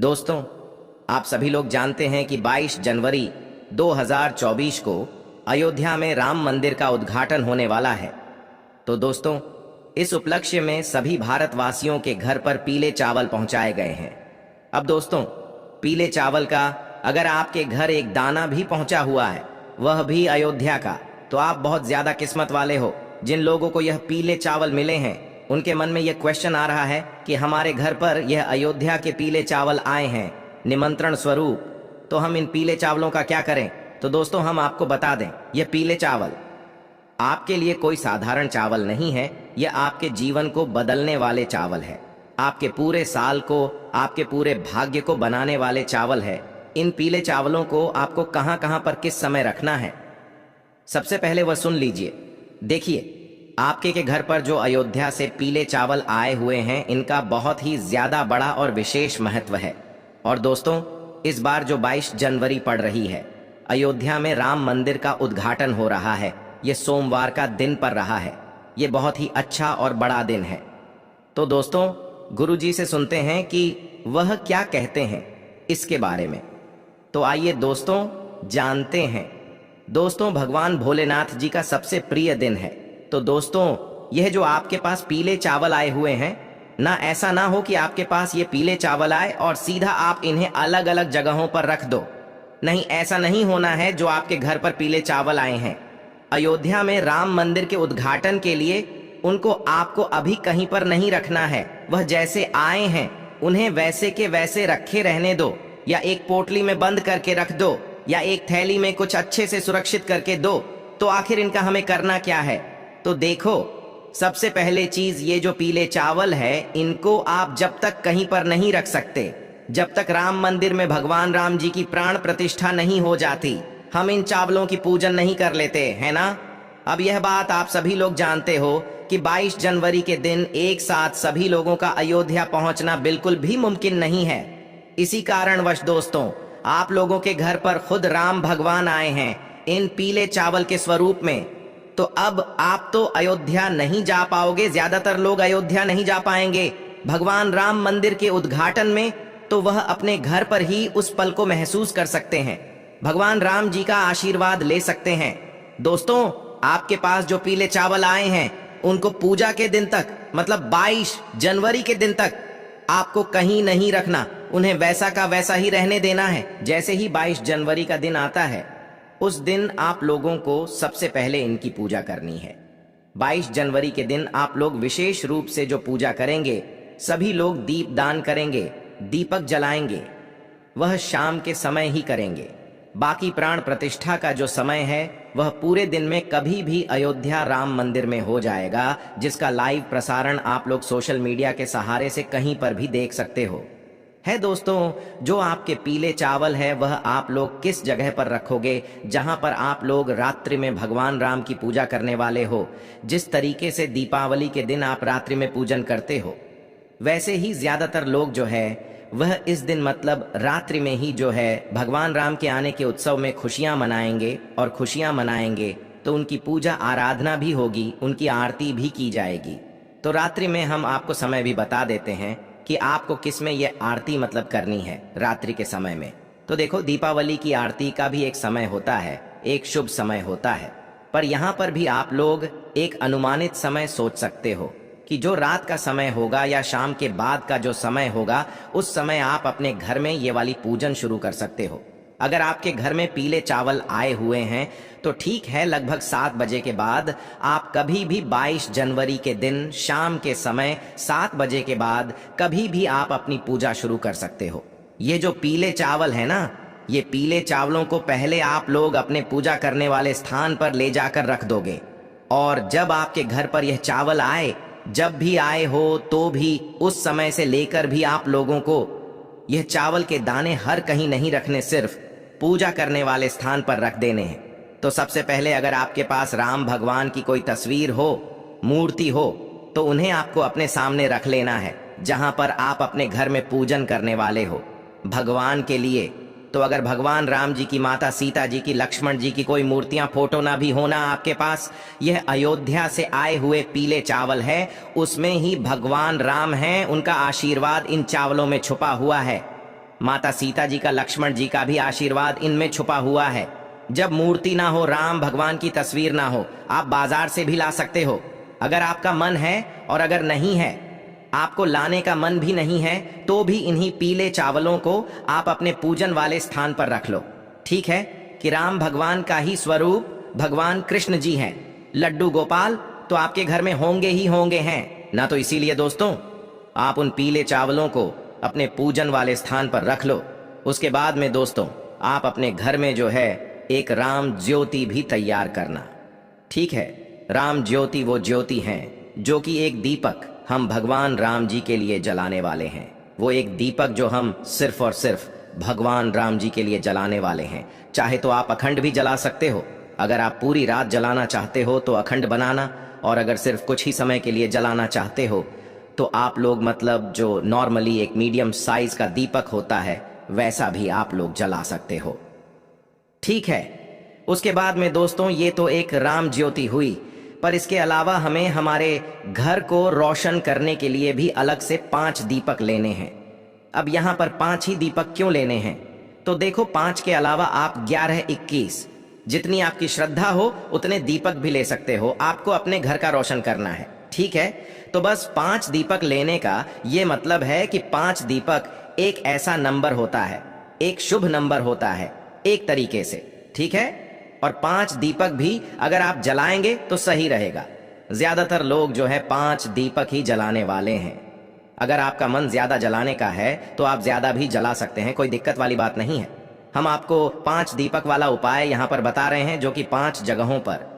दोस्तों, आप सभी लोग जानते हैं कि 22 जनवरी 2024 को अयोध्या में राम मंदिर का उद्घाटन होने वाला है। तो दोस्तों, इस उपलक्ष्य में सभी भारतवासियों के घर पर पीले चावल पहुंचाए गए हैं। अब दोस्तों, पीले चावल का अगर आपके घर एक दाना भी पहुंचा हुआ है, वह भी अयोध्या का, तो आप बहुत ज्यादा किस्मत वाले हो। जिन लोगों को यह पीले चावल मिले हैं, उनके मन में यह क्वेश्चन आ रहा है कि हमारे घर पर यह अयोध्या के पीले चावल आए हैं निमंत्रण स्वरूप, तो हम इन पीले चावलों का क्या करें। तो दोस्तों, हम आपको बता दें, यह पीले चावल आपके लिए कोई साधारण चावल नहीं है। यह आपके जीवन को बदलने वाले चावल है, आपके पूरे साल को, आपके पूरे भाग्य को बनाने वाले चावल है। इन पीले चावलों को आपको कहां कहां पर किस समय रखना है, सबसे पहले वह सुन लीजिए। देखिए, आपके के घर पर जो अयोध्या से पीले चावल आए हुए हैं, इनका बहुत ही ज्यादा बड़ा और विशेष महत्व है। और दोस्तों, इस बार जो 22 जनवरी पड़ रही है, अयोध्या में राम मंदिर का उद्घाटन हो रहा है। यह सोमवार का दिन पड़ रहा है। यह बहुत ही अच्छा और बड़ा दिन है। तो दोस्तों, गुरुजी से सुनते हैं कि वह क्या कहते हैं इसके बारे में। तो आइए दोस्तों, जानते हैं। दोस्तों, भगवान भोलेनाथ जी का सबसे प्रिय दिन है। तो दोस्तों, यह जो आपके पास पीले चावल आए हुए हैं ना, ऐसा ना हो कि आपके पास ये पीले चावल आए और सीधा आप इन्हें अलग अलग जगहों पर रख दो। नहीं, ऐसा नहीं होना है। जो आपके घर पर पीले चावल आए हैं अयोध्या में राम मंदिर के उद्घाटन के लिए, उनको आपको अभी कहीं पर नहीं रखना है। वह जैसे आए हैं उन्हें वैसे के वैसे रखे रहने दो, या एक पोटली में बंद करके रख दो, या एक थैली में कुछ अच्छे से सुरक्षित करके दो। तो आखिर इनका हमें करना क्या है। तो देखो, सबसे पहले चीज, ये जो पीले चावल है, इनको आप जब तक कहीं पर नहीं रख सकते, जब तक राम मंदिर में भगवान राम जी की प्राण प्रतिष्ठा नहीं हो जाती, हम इन चावलों की पूजन नहीं कर लेते, है ना। अब यह बात आप सभी लोग जानते हो कि 22 जनवरी के दिन एक साथ सभी लोगों का अयोध्या पहुंचना बिल्कुल भी मुमकिन नहीं है। इसी कारणवश दोस्तों, आप लोगों के घर पर खुद राम भगवान आए हैं इन पीले चावल के स्वरूप में। तो अब आप तो अयोध्या नहीं जा पाओगे, ज्यादातर लोग अयोध्या नहीं जा पाएंगे भगवान राम मंदिर के उद्घाटन में। तो वह अपने घर पर ही उस पल को महसूस कर सकते हैं, भगवान राम जी का आशीर्वाद ले सकते हैं। दोस्तों, आपके पास जो पीले चावल आए हैं, उनको पूजा के दिन तक, मतलब 22 जनवरी के दिन तक आपको कहीं नहीं रखना। उन्हें वैसा का वैसा ही रहने देना है। जैसे ही 22 जनवरी का दिन आता है, उस दिन आप लोगों को सबसे पहले इनकी पूजा करनी है। 22 जनवरी के दिन आप लोग विशेष रूप से जो पूजा करेंगे, सभी लोग दीप दान करेंगे, दीपक जलाएंगे। वह शाम के समय ही करेंगे। बाकी प्राण प्रतिष्ठा का जो समय है, वह पूरे दिन में कभी भी अयोध्या राम मंदिर में हो जाएगा, जिसका लाइव प्रसारण आप लोग सोशल मीडिया के सहारे से कहीं पर भी देख सकते हो। है दोस्तों, जो आपके पीले चावल है, वह आप लोग किस जगह पर रखोगे जहां पर आप लोग रात्रि में भगवान राम की पूजा करने वाले हो। जिस तरीके से दीपावली के दिन आप रात्रि में पूजन करते हो, वैसे ही ज्यादातर लोग जो है वह इस दिन, मतलब रात्रि में ही जो है, भगवान राम के आने के उत्सव में खुशियां मनाएंगे। और खुशियां मनाएंगे तो उनकी पूजा आराधना भी होगी, उनकी आरती भी की जाएगी। तो रात्रि में हम आपको समय भी बता देते हैं कि आपको किस में ये आरती मतलब करनी है रात्रि के समय में। तो देखो, दीपावली की आरती का भी एक समय होता है, एक शुभ समय होता है। पर यहाँ पर भी आप लोग एक अनुमानित समय सोच सकते हो कि जो रात का समय होगा या शाम के बाद का जो समय होगा, उस समय आप अपने घर में ये वाली पूजन शुरू कर सकते हो। अगर आपके घर में पीले चावल आए हुए हैं तो ठीक है, लगभग 7 बजे के बाद आप कभी भी 22 जनवरी के दिन शाम के समय 7 बजे के बाद कभी भी आप अपनी पूजा शुरू कर सकते हो। ये जो पीले चावल है ना, ये पीले चावलों को पहले आप लोग अपने पूजा करने वाले स्थान पर ले जाकर रख दोगे। और जब आपके घर पर यह चावल आए, जब भी आए हो, तो भी उस समय से लेकर भी आप लोगों को यह चावल के दाने हर कहीं नहीं रखने, सिर्फ पूजा करने वाले स्थान पर रख देने हैं। तो सबसे पहले, अगर आपके पास राम भगवान की कोई तस्वीर हो, मूर्ति हो, तो उन्हें आपको अपने सामने रख लेना है, जहां पर आप अपने घर में पूजन करने वाले हो भगवान के लिए। तो अगर भगवान राम जी की, माता सीता जी की, लक्ष्मण जी की कोई मूर्तियां, फोटो ना भी होना आपके पास, यह अयोध्या से आए हुए पीले चावल है, उसमें ही भगवान राम हैं, उनका आशीर्वाद इन चावलों में छुपा हुआ है। माता सीता जी का, लक्ष्मण जी का भी आशीर्वाद इनमें छुपा हुआ है। जब मूर्ति ना हो, राम भगवान की तस्वीर ना हो, आप बाजार से भी ला सकते हो अगर आपका मन है, और अगर नहीं है, आपको लाने का मन भी नहीं है, तो भी इन्हीं पीले चावलों को आप अपने पूजन वाले स्थान पर रख लो। ठीक है कि राम भगवान का ही स्वरूप भगवान कृष्ण जी हैं, लड्डू गोपाल तो आपके घर में होंगे ही होंगे हैं ना। तो इसीलिए दोस्तों, आप उन पीले चावलों को अपने पूजन वाले स्थान पर रख लो। उसके बाद में दोस्तों, आप अपने घर में जो है एक राम ज्योति भी तैयार करना। ठीक है, राम ज्योति वो ज्योति हैं जो कि एक दीपक हम भगवान राम जी के लिए जलाने वाले हैं। वो एक दीपक जो हम सिर्फ और सिर्फ भगवान राम जी के लिए जलाने वाले हैं। चाहे तो आप अखंड भी जला सकते हो, अगर आप पूरी रात जलाना चाहते हो तो अखंड बनाना, और अगर सिर्फ कुछ ही समय के लिए जलाना चाहते हो तो आप लोग मतलब जो नॉर्मली एक मीडियम साइज का दीपक होता है वैसा भी आप लोग जला सकते हो। ठीक है, उसके बाद में दोस्तों, ये तो एक राम ज्योति हुई, पर इसके अलावा हमें हमारे घर को रोशन करने के लिए भी अलग से 5 दीपक लेने हैं। अब यहाँ पर 5 ही दीपक क्यों लेने हैं? तो देखो, 5 के अलावा आप 11, 21 जितनी आपकी श्रद्धा हो उतने दीपक भी ले सकते हो। आपको अपने घर का रोशन करना है। ठीक है, तो बस 5 दीपक लेने का ये मतलब है कि 5 दीपक एक ऐसा नंबर होता है, एक शुभ नंबर होता है एक तरीके से। ठीक है, और 5 दीपक भी अगर आप जलाएंगे तो सही रहेगा। ज्यादातर लोग जो है 5 दीपक ही जलाने वाले हैं। अगर आपका मन ज्यादा जलाने का है तो आप ज्यादा भी जला सकते हैं, कोई दिक्कत वाली बात नहीं है। हम आपको 5 दीपक वाला उपाय यहाँ पर बता रहे हैं, जो कि 5 जगहों पर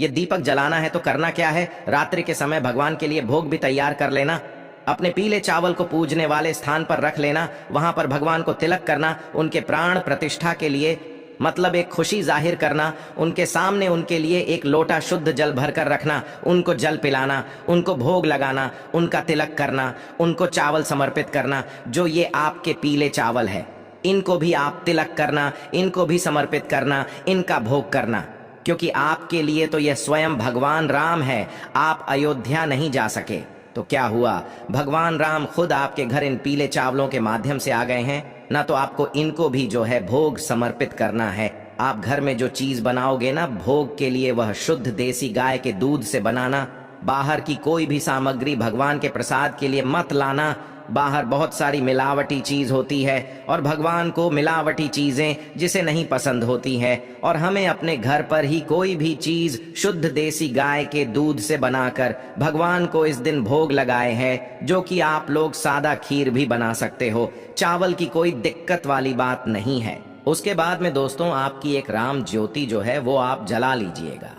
ये दीपक जलाना है। तो करना क्या है, रात्रि के समय भगवान के लिए भोग भी तैयार कर लेना, अपने पीले चावल को पूजने वाले स्थान पर रख लेना, वहां पर भगवान को तिलक करना, उनके प्राण प्रतिष्ठा के लिए मतलब एक खुशी जाहिर करना, उनके सामने उनके लिए एक लोटा शुद्ध जल भरकर रखना, उनको जल पिलाना, उनको भोग लगाना, उनका तिलक करना, उनको चावल समर्पित करना। जो ये आपके पीले चावल है, इनको भी आप तिलक करना, इनको भी समर्पित करना, इनका भोग करना, क्योंकि आपके लिए तो यह स्वयं भगवान राम है। आप अयोध्या नहीं जा सके तो क्या हुआ, भगवान राम खुद आपके घर इन पीले चावलों के माध्यम से आ गए हैं ना। तो आपको इनको भी जो है भोग समर्पित करना है। आप घर में जो चीज बनाओगे ना भोग के लिए, वह शुद्ध देसी गाय के दूध से बनाना। बाहर की कोई भी सामग्री भगवान के प्रसाद के लिए मत लाना। बाहर बहुत सारी मिलावटी चीज होती है और भगवान को मिलावटी चीजें जिसे नहीं पसंद होती है। और हमें अपने घर पर ही कोई भी चीज शुद्ध देसी गाय के दूध से बनाकर भगवान को इस दिन भोग लगाए हैं, जो कि आप लोग सादा खीर भी बना सकते हो। चावल की कोई दिक्कत वाली बात नहीं है। उसके बाद में दोस्तों, आपकी एक राम ज्योति जो है वो आप जला लीजिएगा।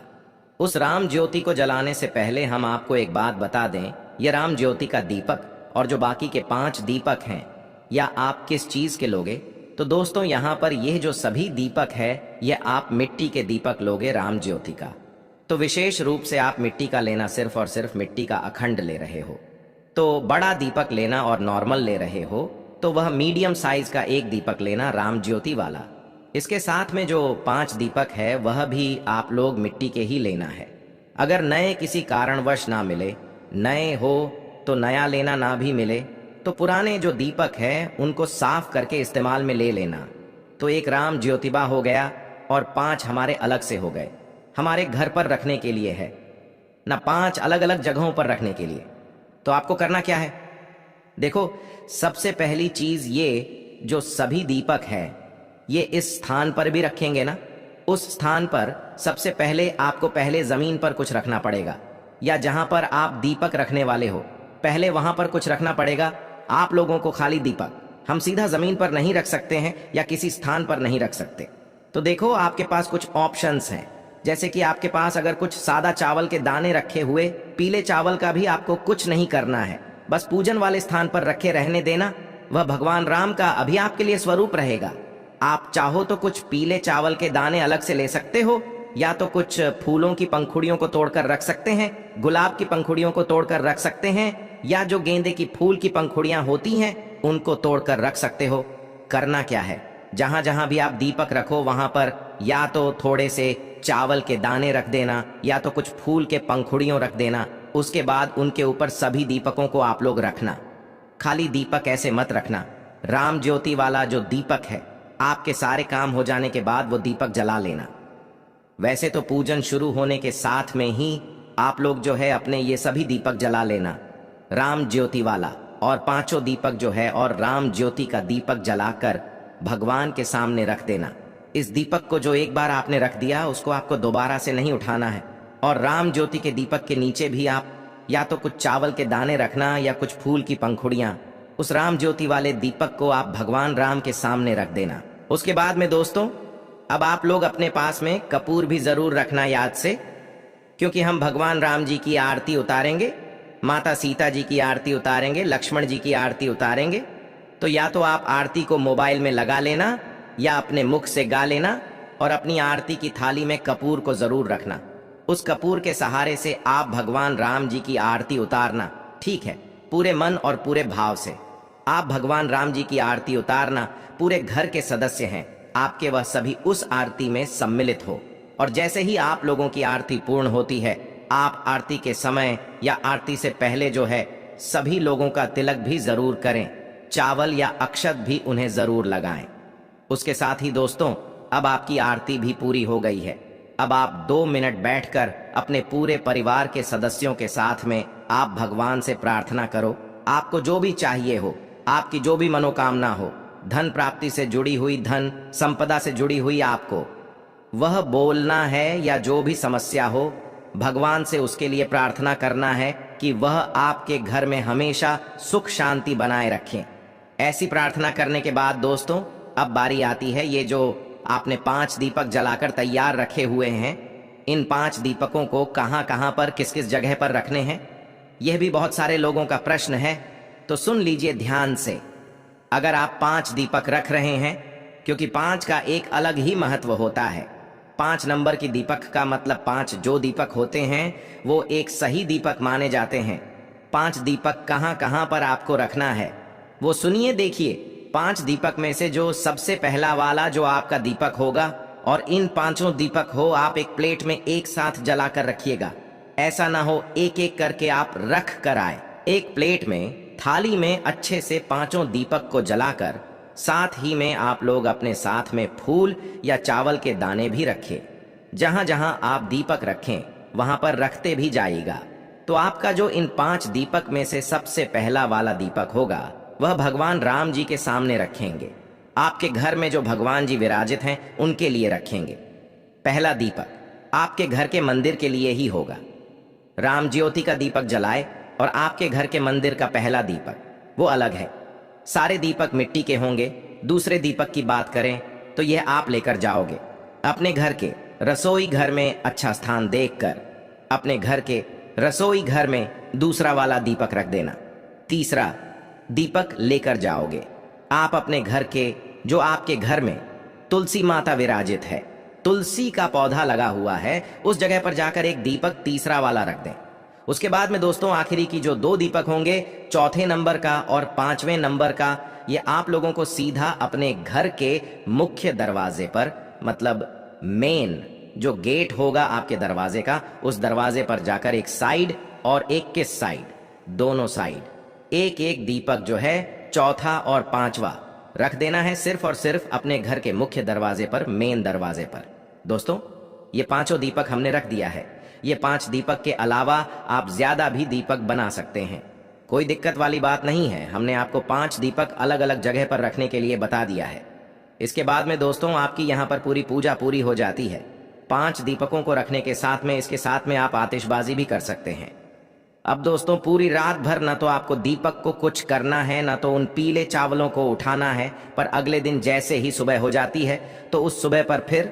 उस राम ज्योति को जलाने से पहले हम आपको एक बात बता दें, ये राम ज्योति का दीपक और जो बाकी के 5 दीपक हैं, या आप किस चीज के लोगे? तो दोस्तों, यहाँ पर यह जो सभी दीपक है, यह आप मिट्टी के दीपक लोगे राम ज्योति का। तो विशेष रूप से आप मिट्टी का लेना, सिर्फ और सिर्फ मिट्टी का अखंड ले रहे हो। तो बड़ा दीपक लेना और नॉर्मल ले रहे हो तो वह मीडियम साइज का एक दीपक लेना राम ज्योति वाला। इसके साथ में जो 5 दीपक है वह भी आप लोग मिट्टी के ही लेना है। अगर नए किसी कारणवश ना मिले, नए हो तो नया लेना, ना भी मिले तो पुराने जो दीपक हैं उनको साफ करके इस्तेमाल में ले लेना। तो एक राम ज्योतिबा हो गया और 5 हमारे अलग से हो गए, हमारे घर पर रखने के लिए है ना, 5 अलग अलग जगहों पर रखने के लिए। तो आपको करना क्या है, देखो, सबसे पहली चीज ये जो सभी दीपक हैं ये इस स्थान पर भी रखेंगे ना, उस स्थान पर सबसे पहले आपको पहले जमीन पर कुछ रखना पड़ेगा, या जहां पर आप दीपक रखने वाले हो पहले वहां पर कुछ रखना पड़ेगा। आप लोगों को खाली दीपक हम सीधा जमीन पर नहीं रख सकते हैं या किसी स्थान पर नहीं रख सकते। तो देखो, आपके पास कुछ ऑप्शंस हैं, जैसे कि आपके पास अगर कुछ सादा चावल के दाने रखे हुए, पीले चावल का भी आपको कुछ नहीं करना है, बस पूजन वाले स्थान पर रखे रहने देना। वह भगवान राम का अभी आपके लिए स्वरूप रहेगा। आप चाहो तो कुछ पीले चावल के दाने अलग से ले सकते हो, या तो कुछ फूलों की पंखुड़ियों को तोड़कर रख सकते हैं, गुलाब की पंखुड़ियों को तोड़कर रख सकते हैं, या जो गेंदे की फूल की पंखुड़ियां होती हैं उनको तोड़कर रख सकते हो। करना क्या है, जहां जहां भी आप दीपक रखो वहां पर या तो थोड़े से चावल के दाने रख देना, या तो कुछ फूल के पंखुड़ियों रख देना। उसके बाद उनके ऊपर सभी दीपकों को आप लोग रखना। खाली दीपक ऐसे मत रखना, राम ज्योति वाला जो दीपक है, आपके सारे काम हो जाने के बाद वो दीपक जला लेना। वैसे तो पूजन शुरू होने के साथ में ही आप लोग जो है अपने ये सभी दीपक जला लेना, राम ज्योति वाला और पांचों दीपक जो है और राम ज्योति का दीपक जलाकर भगवान के सामने रख देना। इस दीपक को जो एक बार आपने रख दिया उसको आपको दोबारा से नहीं उठाना है। और राम ज्योति के दीपक के नीचे भी आप या तो कुछ चावल के दाने रखना या कुछ फूल की पंखुड़ियां, उस राम ज्योति वाले दीपक को आप भगवान राम के सामने रख देना। उसके बाद में दोस्तों अब आप लोग अपने पास में कपूर भी जरूर रखना याद से, क्योंकि हम भगवान राम जी की आरती उतारेंगे, माता सीता जी की आरती उतारेंगे, लक्ष्मण जी की आरती उतारेंगे। तो या तो आप आरती को मोबाइल में लगा लेना या अपने मुख से गा लेना और अपनी आरती की थाली में कपूर को जरूर रखना। उस कपूर के सहारे से आप भगवान राम जी की आरती उतारना, ठीक है, पूरे मन और पूरे भाव से। आप भगवान राम जी की आरती उतारना, पूरे घर के सदस्य हैं आपके, वह सभी उस आरती में सम्मिलित हो। और जैसे ही आप लोगों की आरती पूर्ण होती है, आप आरती के समय या आरती से पहले जो है सभी लोगों का तिलक भी जरूर करें, चावल या अक्षत भी उन्हें जरूर लगाएं। उसके साथ ही दोस्तों अब आपकी आरती भी पूरी हो गई है। अब आप 2 मिनट बैठकर अपने पूरे परिवार के सदस्यों के साथ में आप भगवान से प्रार्थना करो। आपको जो भी चाहिए हो, आपकी जो भी मनोकामना हो, धन प्राप्ति से जुड़ी हुई, धन संपदा से जुड़ी हुई, आपको वह बोलना है या जो भी समस्या हो भगवान से उसके लिए प्रार्थना करना है कि वह आपके घर में हमेशा सुख शांति बनाए रखें। ऐसी प्रार्थना करने के बाद दोस्तों अब बारी आती है, ये जो आपने 5 दीपक जलाकर तैयार रखे हुए हैं, इन 5 दीपकों को कहां कहां पर किस किस जगह पर रखने हैं, यह भी बहुत सारे लोगों का प्रश्न है। तो सुन लीजिए ध्यान से। अगर आप 5 दीपक रख रहे हैं, क्योंकि 5 का एक अलग ही महत्व होता है। 5 नंबर की दीपक का मतलब 5 जो दीपक होते हैं वो एक सही दीपक माने जाते हैं। 5 दीपक कहां कहां पर आपको रखना है वो सुनिए, देखिए। 5 दीपक में से जो सबसे पहला वाला जो आपका दीपक होगा, और इन 5 दीपक हो आप एक प्लेट में एक साथ जलाकर रखिएगा। ऐसा ना हो एक एक करके आप रख कर आए। एक प्लेट में, थाली में अच्छे से 5 दीपक को जलाकर साथ ही में आप लोग अपने साथ में फूल या चावल के दाने भी रखें। जहां जहां आप दीपक रखें वहां पर रखते भी जाइएगा। तो आपका जो इन 5 दीपक में से सबसे पहला वाला दीपक होगा वह भगवान राम जी के सामने रखेंगे। आपके घर में जो भगवान जी विराजित हैं उनके लिए रखेंगे। पहला दीपक आपके घर के मंदिर के लिए ही होगा। राम ज्योति का दीपक जलाए और आपके घर के मंदिर का पहला दीपक वो अलग है। सारे दीपक मिट्टी के होंगे। दूसरे दीपक की बात करें तो यह आप लेकर जाओगे अपने घर के रसोई घर में। अच्छा स्थान देखकर अपने घर के रसोई घर में दूसरा वाला दीपक रख देना। तीसरा दीपक लेकर जाओगे आप अपने घर के, जो आपके घर में तुलसी माता विराजित है, तुलसी का पौधा लगा हुआ है, उस जगह पर जाकर एक दीपक तीसरा वाला रख दें। उसके बाद में दोस्तों आखिरी की जो 2 दीपक होंगे, चौथे नंबर का और 5वें नंबर का, ये आप लोगों को सीधा अपने घर के मुख्य दरवाजे पर, मतलब मेन जो गेट होगा आपके दरवाजे का, उस दरवाजे पर जाकर एक साइड और एक किस साइड, दोनों साइड एक एक दीपक जो है चौथा और 5वां रख देना है, सिर्फ और सिर्फ अपने घर के मुख्य दरवाजे पर, मेन दरवाजे पर। दोस्तों ये 5 दीपक हमने रख दिया है। ये 5 दीपक के अलावा आप ज्यादा भी दीपक बना सकते हैं, कोई दिक्कत वाली बात नहीं है। हमने आपको 5 दीपक अलग अलग जगह पर रखने के लिए बता दिया है। इसके बाद में दोस्तों आपकी यहाँ पर पूरी पूजा पूरी हो जाती है। 5 दीपकों को रखने के साथ में, इसके साथ में आप आतिशबाजी भी कर सकते हैं। अब दोस्तों पूरी रात भर ना तो आपको दीपक को कुछ करना है, ना तो उन पीले चावलों को उठाना है, पर अगले दिन जैसे ही सुबह हो जाती है तो उस सुबह पर फिर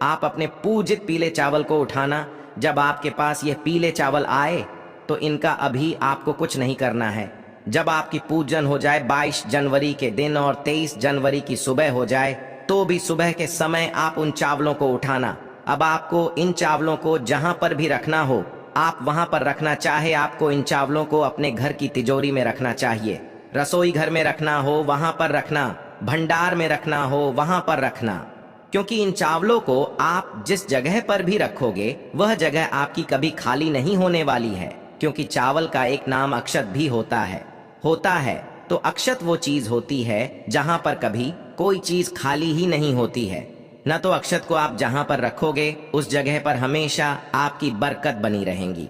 आप अपने पूजित पीले चावल को उठाना। जब आपके पास ये पीले चावल आए तो इनका अभी आपको कुछ नहीं करना है। जब आपकी पूजन हो जाए 22 जनवरी के दिन और 23 जनवरी की सुबह हो जाए तो भी सुबह के समय आप उन चावलों को उठाना। अब आपको इन चावलों को जहां पर भी रखना हो आप वहां पर रखना। चाहे आपको इन चावलों को अपने घर की तिजोरी में रखना चाहिए, रसोई घर में रखना हो वहां पर रखना, भंडार में रखना हो वहां पर रखना, क्योंकि इन चावलों को आप जिस जगह पर भी रखोगे वह जगह आपकी कभी खाली नहीं होने वाली है। क्योंकि चावल का एक नाम अक्षत भी होता है। तो अक्षत वो चीज होती है जहां पर कभी कोई चीज खाली ही नहीं होती है। न तो अक्षत को आप जहां पर रखोगे उस जगह पर हमेशा आपकी बरकत बनी रहेंगी।